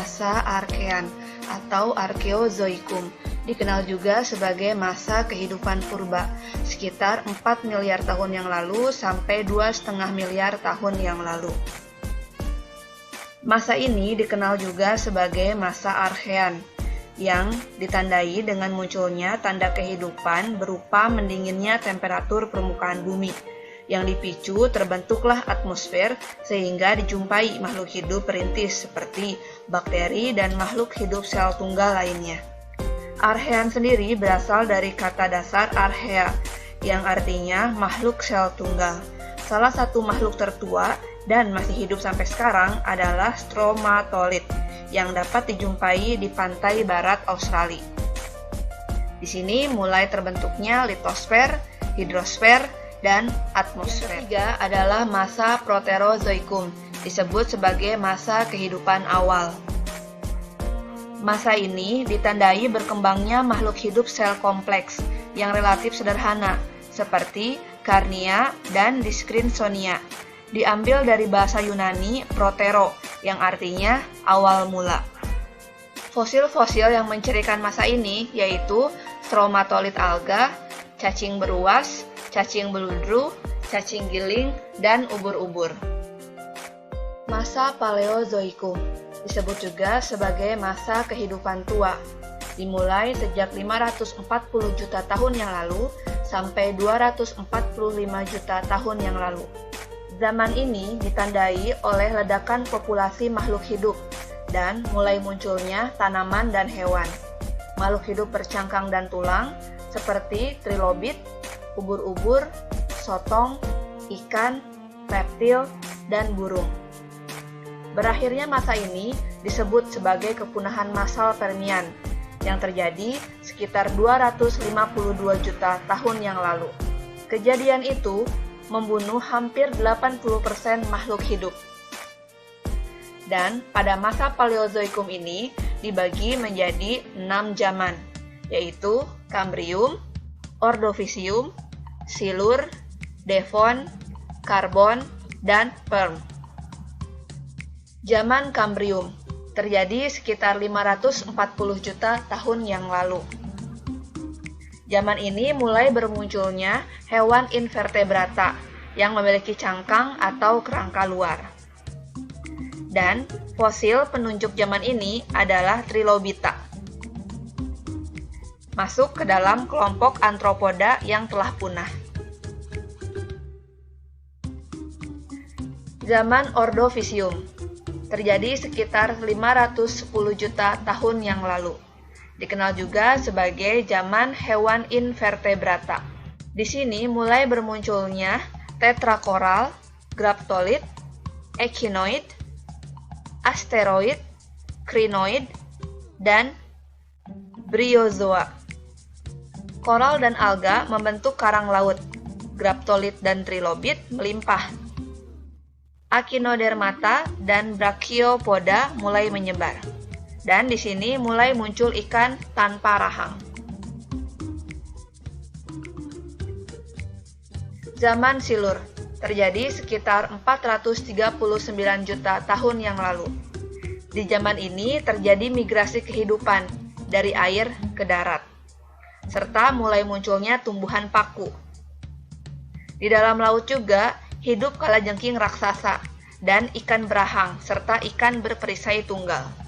masa Archean atau Arkeozoikum, dikenal juga sebagai masa kehidupan purba, sekitar 4 miliar tahun yang lalu sampai 2,5 miliar tahun yang lalu. Masa ini dikenal juga sebagai masa Archean, yang ditandai dengan munculnya tanda kehidupan berupa mendinginnya temperatur permukaan bumi, yang dipicu terbentuklah atmosfer sehingga dijumpai makhluk hidup perintis seperti bakteri dan makhluk hidup sel tunggal lainnya. Archean sendiri berasal dari kata dasar archaea, yang artinya makhluk sel tunggal. Salah satu makhluk tertua dan masih hidup sampai sekarang adalah stromatolith, yang dapat dijumpai di pantai barat Australia. Di sini mulai terbentuknya litosfer, hidrosfer, dan atmosfer. Yang ketiga adalah masa Proterozoikum, disebut sebagai masa kehidupan awal. Masa ini ditandai berkembangnya makhluk hidup sel kompleks yang relatif sederhana, seperti Carnia dan Discrinsonia. Diambil dari bahasa Yunani protero, yang artinya awal mula. Fosil-fosil yang mencirikan masa ini yaitu stromatolith alga, cacing beruas, cacing beludru, cacing giling, dan ubur-ubur. Masa Paleozoikum disebut juga sebagai masa kehidupan tua, dimulai sejak 540 juta tahun yang lalu sampai 245 juta tahun yang lalu. Zaman ini ditandai oleh ledakan populasi makhluk hidup dan mulai munculnya tanaman dan hewan. Makhluk hidup bercangkang dan tulang seperti trilobit, ubur-ubur, sotong, ikan, reptil, dan burung. Berakhirnya masa ini disebut sebagai kepunahan massal Permian yang terjadi sekitar 252 juta tahun yang lalu. Kejadian itu membunuh hampir 80% makhluk hidup. Dan pada masa Paleozoikum ini dibagi menjadi 6 zaman, yaitu Kambrium, Ordovisium, Silur, Devon, Karbon, dan Perm. Zaman Kambrium terjadi sekitar 540 juta tahun yang lalu. Zaman ini mulai bermunculnya hewan invertebrata yang memiliki cangkang atau kerangka luar. Dan fosil penunjuk zaman ini adalah Trilobita. Masuk ke dalam kelompok antropoda yang telah punah. Zaman Ordovisium terjadi sekitar 510 juta tahun yang lalu. Dikenal juga sebagai zaman hewan invertebrata. Di sini mulai bermunculnya tetrakoral, graptolith, echinoid, asteroid, crinoid, dan bryozoa. Koral dan alga membentuk karang laut. Graptolith dan trilobit melimpah. Echinodermata dan Brachiopoda mulai menyebar. Dan di sini mulai muncul ikan tanpa rahang. Zaman Silur terjadi sekitar 439 juta tahun yang lalu. Di zaman ini terjadi migrasi kehidupan dari air ke darat, serta mulai munculnya tumbuhan paku. Di dalam laut juga hidup kalajengking raksasa dan ikan berahang serta ikan berperisai tunggal.